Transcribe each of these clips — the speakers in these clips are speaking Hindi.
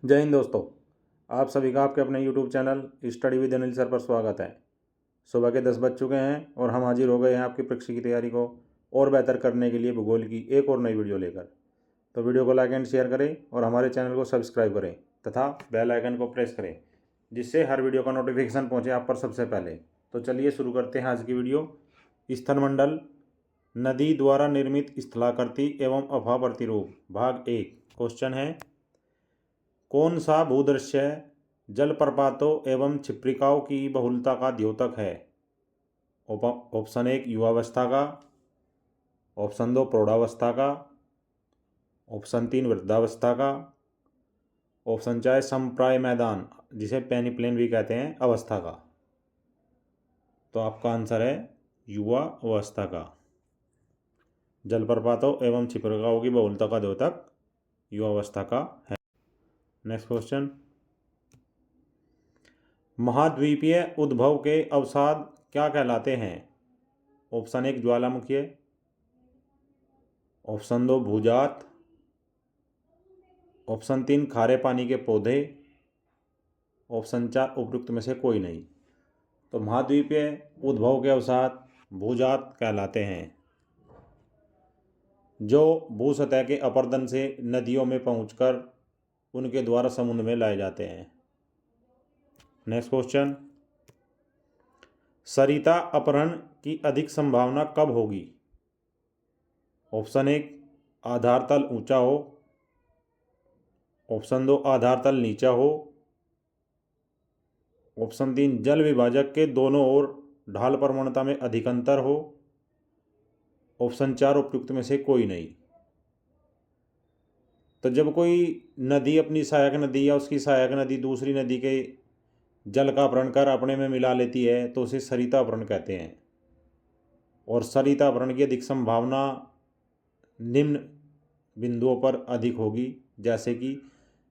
जय हिंद दोस्तों। आप सभी का आपके अपने YouTube channel study with Anil sir पर स्वागत है। सुबह के 10 बज चुके हैं और हम हाजिर हो गए हैं आपकी परीक्षा की तैयारी को और बेहतर करने के लिए भूगोल की एक और नई वीडियो लेकर। तो वीडियो को लाइक एंड शेयर करें और हमारे चैनल को सब्सक्राइब करें तथा बेल आइकन को प्रेस करें, जिससे हर वीडियो का नोटिफिकेशन पहुँचे आप पर सबसे पहले। तो चलिए शुरू करते हैं आज की वीडियो। स्थलमंडल, नदी द्वारा निर्मित स्थलाकृति एवं अफवाह प्रतिरूप, भाग 1। क्वेश्चन है, कौन सा भूदृश्य जलप्रपातों एवं क्षिप्रिकाओं की बहुलता का द्योतक है? ऑप्शन 1 युवावस्था का, ऑप्शन 2 प्रौढ़ावस्था का, ऑप्शन 3 वृद्धावस्था का, ऑप्शन 4 समप्राय मैदान जिसे पेनिप्लेन भी कहते हैं अवस्था का। तो आपका आंसर है युवा अवस्था का। जलप्रपातों एवं क्षिप्रिकाओं की बहुलता का द्योतक युवावस्था का है। नेक्स्ट क्वेश्चन, महाद्वीपीय उद्भव के अवसाद क्या कहलाते हैं? ऑप्शन 1 ज्वालामुखी, ऑप्शन 2 भूजात, ऑप्शन 3 खारे पानी के पौधे, ऑप्शन 4 उपयुक्त में से कोई नहीं। तो महाद्वीपीय उद्भव के अवसाद भूजात कहलाते हैं, जो भूसतह के अपरदन से नदियों में पहुंचकर उनके द्वारा समुद्र में लाए जाते हैं। नेक्स्ट क्वेश्चन, सरिता अपहरण की अधिक संभावना कब होगी? ऑप्शन 1 आधार तल ऊंचा हो, ऑप्शन 2 आधार तल नीचा हो, ऑप्शन 3 जल विभाजक के दोनों ओर ढाल प्रवणता में अधिक अंतर हो, ऑप्शन 4 उपयुक्त में से कोई नहीं। तो जब कोई नदी अपनी सहायक नदी या उसकी सहायक नदी दूसरी नदी के जल का अपहरण कर अपने में मिला लेती है तो उसे सरिता अपहरण कहते हैं। और सरिता अपहरण की अधिक संभावना निम्न बिंदुओं पर अधिक होगी, जैसे कि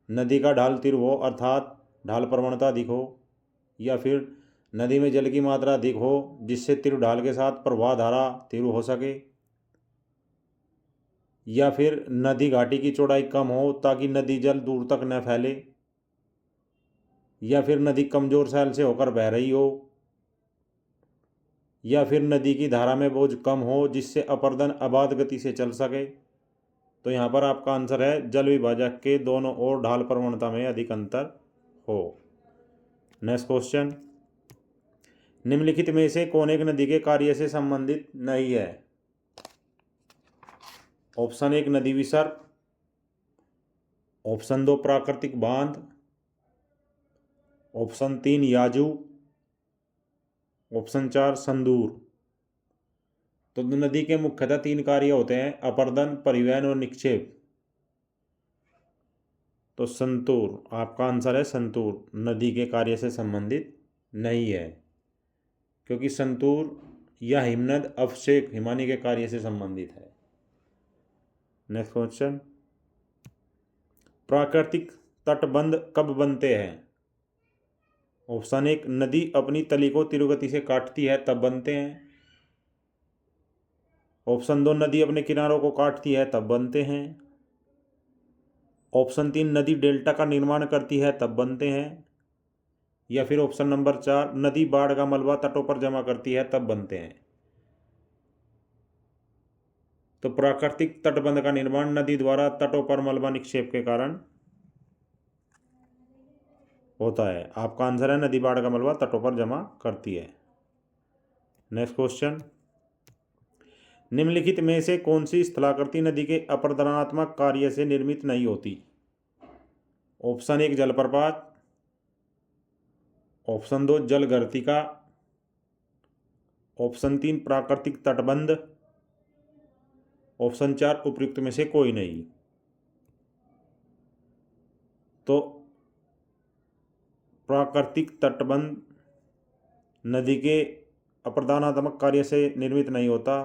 नदी का ढाल तीव्र हो अर्थात ढाल प्रवणता अधिक हो, या फिर नदी में जल की मात्रा अधिक हो जिससे तीव्र ढाल के साथ प्रवाह धारा तीव्र हो सके, या फिर नदी घाटी की चौड़ाई कम हो ताकि नदी जल दूर तक न फैले, या फिर नदी कमजोर सैल से होकर बह रही हो, या फिर नदी की धारा में बोझ कम हो जिससे अपर्दन अबाध गति से चल सके। तो यहाँ पर आपका आंसर है जल विभाजक के दोनों ओर ढाल प्रवणता में अधिक अंतर हो। नेक्स्ट क्वेश्चन, निम्नलिखित में से कौन एक नदी के कार्य से संबंधित नहीं है? ऑप्शन 1 नदी विसर्ग, ऑप्शन 2 प्राकृतिक बांध, ऑप्शन 3 याजू, ऑप्शन 4 संदूर। तो नदी के मुख्यतः 3 कार्य होते हैं, अपर्दन, परिवहन और निक्षेप। तो संतूर, आपका आंसर है संतूर नदी के कार्य से संबंधित नहीं है, क्योंकि संतूर या हिमनद अवक्षेप हिमानी के कार्य से संबंधित है। नेक्स्ट क्वेश्चन, प्राकृतिक तटबंध कब बनते हैं? ऑप्शन 1 नदी अपनी तली को तीव्र गति से काटती है तब बनते हैं, ऑप्शन 2 नदी अपने किनारों को काटती है तब बनते हैं, ऑप्शन 3 नदी डेल्टा का निर्माण करती है तब बनते हैं, या फिर ऑप्शन नंबर 4 नदी बाढ़ का मलबा तटों पर जमा करती है तब बनते हैं। तो प्राकृतिक तटबंध का निर्माण नदी द्वारा तटों पर मलबा निक्षेप के कारण होता है। आपका आंसर है नदी बाढ़ का मलबा तटों पर जमा करती है। नेक्स्ट क्वेश्चन, निम्नलिखित में से कौन सी स्थलाकृति नदी के अपरदनात्मक कार्य से निर्मित नहीं होती? ऑप्शन 1 जलप्रपात, ऑप्शन 2 जलगर्तिका, ऑप्शन 3 प्राकृतिक तटबंध, ऑप्शन 4 उपयुक्त में से कोई नहीं। तो प्राकृतिक तटबंध नदी के अपरदनात्मक कार्य से निर्मित नहीं होता,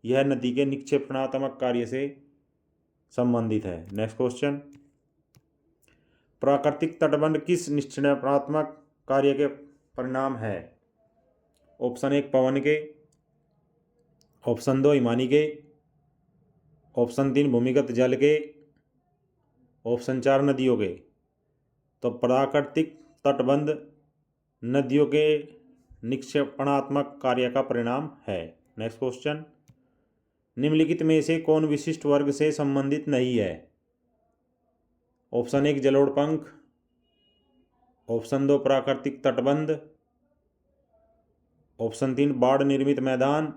यह नदी के निक्षेपणात्मक कार्य से संबंधित है। नेक्स्ट क्वेश्चन, प्राकृतिक तटबंध किस निक्षेपणात्मक कार्य के परिणाम है? ऑप्शन 1 पवन के, ऑप्शन 2 हिमानी के, ऑप्शन 3 भूमिगत जल के, ऑप्शन 4 नदियों के। तो प्राकृतिक तटबंध नदियों के निक्षेपणात्मक कार्य का परिणाम है। नेक्स्ट क्वेश्चन, निम्नलिखित में से कौन विशिष्ट वर्ग से संबंधित नहीं है? ऑप्शन 1 जलोढ़ पंख, ऑप्शन 2 प्राकृतिक तटबंध, ऑप्शन 3 बाढ़ निर्मित मैदान,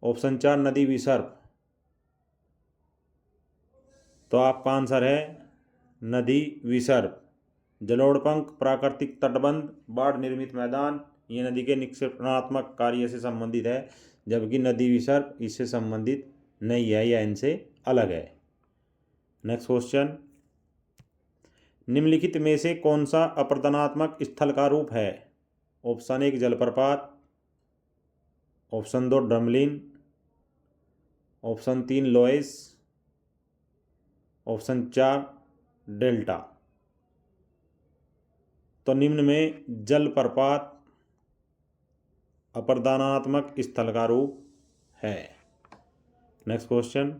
ऑप्शन 4 नदी विसर्प। तो आपका आंसर है नदी विसर्प। जलोढ़ पंख, प्राकृतिक तटबंध, बाढ़ निर्मित मैदान ये नदी के निक्षेपणात्मक कार्य से संबंधित है, जबकि नदी विसर्प इससे संबंधित नहीं है या इनसे अलग है। नेक्स्ट क्वेश्चन, निम्नलिखित में से कौन सा अपरदनात्मक स्थल का रूप है? ऑप्शन 1 जलप्रपात, option 2 drumlin, option 3 loess, option 4 delta. तो निम्न में जलप्रपात अपरदनात्मक स्थल का रूप है। नेक्स्ट क्वेश्चन,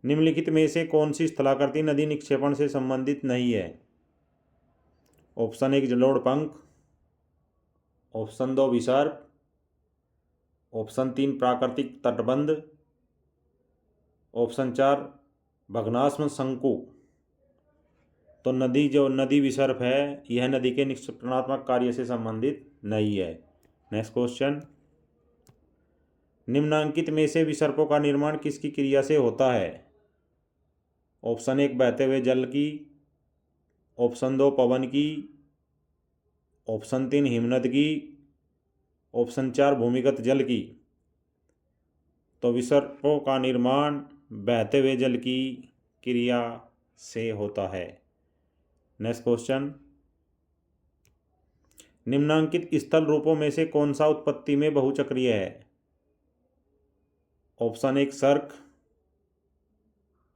निम्नलिखित में से कौन सी स्थलाकृति नदी निक्षेपण से संबंधित नहीं है? ऑप्शन 1 जलोढ़ पंख, ऑप्शन 2 विसर्प, ऑप्शन 3 प्राकृतिक तटबंध, ऑप्शन 4 भग्नाश्म शंकु। तो नदी विसर्प है यह नदी के निक्षेपणात्मक कार्य से संबंधित नहीं है। नेक्स्ट क्वेश्चन, निम्नांकित में से विसर्पों का निर्माण किसकी क्रिया से होता है? ऑप्शन 1 बहते हुए जल की, ऑप्शन 2 पवन की, ऑप्शन 3 हिमनद की, ऑप्शन 4 भूमिगत जल की। तो विसर्पों का निर्माण बहते हुए जल की क्रिया से होता है। नेक्स्ट क्वेश्चन, निम्नांकित स्थल रूपों में से कौन सा उत्पत्ति में बहुचक्रीय है? ऑप्शन 1 सर्क,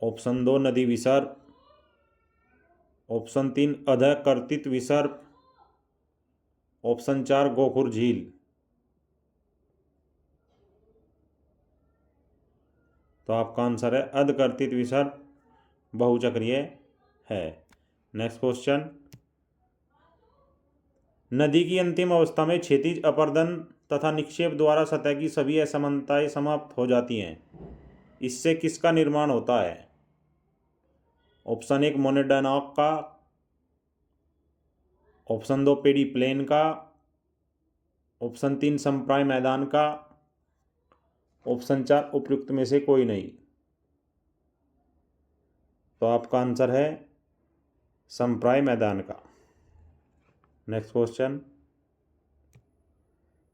ऑप्शन 2 नदी विसर्प, ऑप्शन 3 अधःकर्तित विसर्प, ऑप्शन 4 गोखुर झील। तो आपका आंसर है अधःकर्तित विसर्प बहुचक्रीय है। नेक्स्ट क्वेश्चन, नदी की अंतिम अवस्था में क्षैतिज अपरदन तथा निक्षेप द्वारा सतह की सभी असमानताएं समाप्त हो जाती हैं। इससे किसका निर्माण होता है? ऑप्शन 1 मोनेडैनॉक का, ऑप्शन 2 पेडीप्लेन का, ऑप्शन 3 संप्राय मैदान का, ऑप्शन 4 उपयुक्त में से कोई नहीं। तो आपका आंसर है संप्राय मैदान का। नेक्स्ट क्वेश्चन,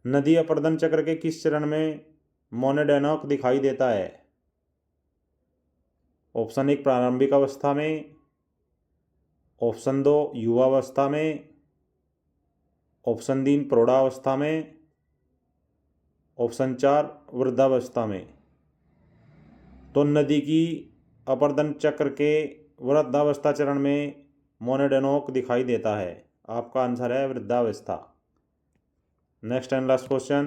नदी अपरदन चक्र के किस चरण में मोनेडैनॉक दिखाई देता है? ऑप्शन 1 प्रारंभिक अवस्था में, ऑप्शन 2 युवावस्था में, ऑप्शन 3 प्रौढ़ावस्था में, ऑप्शन 4 वृद्धावस्था में। तो नदी की अपरदन चक्र के वृद्धावस्था चरण में मोनेडैनॉक दिखाई देता है। आपका आंसर है वृद्धावस्था। Next and last question,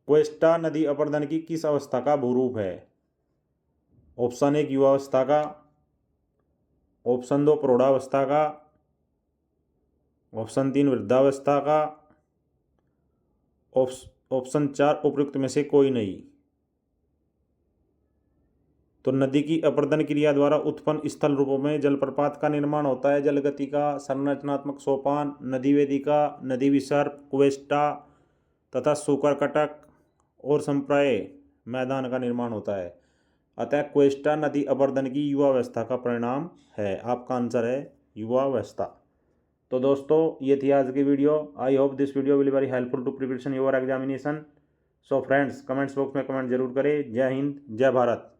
Cuesta नदी अपरदन की किस अवस्था का भूरूप है? ऑप्शन 1 युवावस्था का, ऑप्शन 2 प्रौढ़ावस्था का, ऑप्शन 3 वृद्धावस्था का, ऑप्शन 4 उपयुक्त में से कोई नहीं। तो नदी की अपरदन क्रिया द्वारा उत्पन्न स्थल रूपों में जलप्रपात का निर्माण होता है, जलगति का, संरचनात्मक सोपान, नदी वेदिका, नदी विसर्प, क्वेस्टा तथा सूकरकटक और संप्राय मैदान का निर्माण होता है। अतः क्वेस्टा नदी अपरदन की युवावस्था का परिणाम है। आपका आंसर है युवावस्था। तो दोस्तों ये थी आज की video. I hope this video will very helpful to preparation your examination. So friends, comments box में कमेंट जरूर करें। जय हिंद, जय भारत।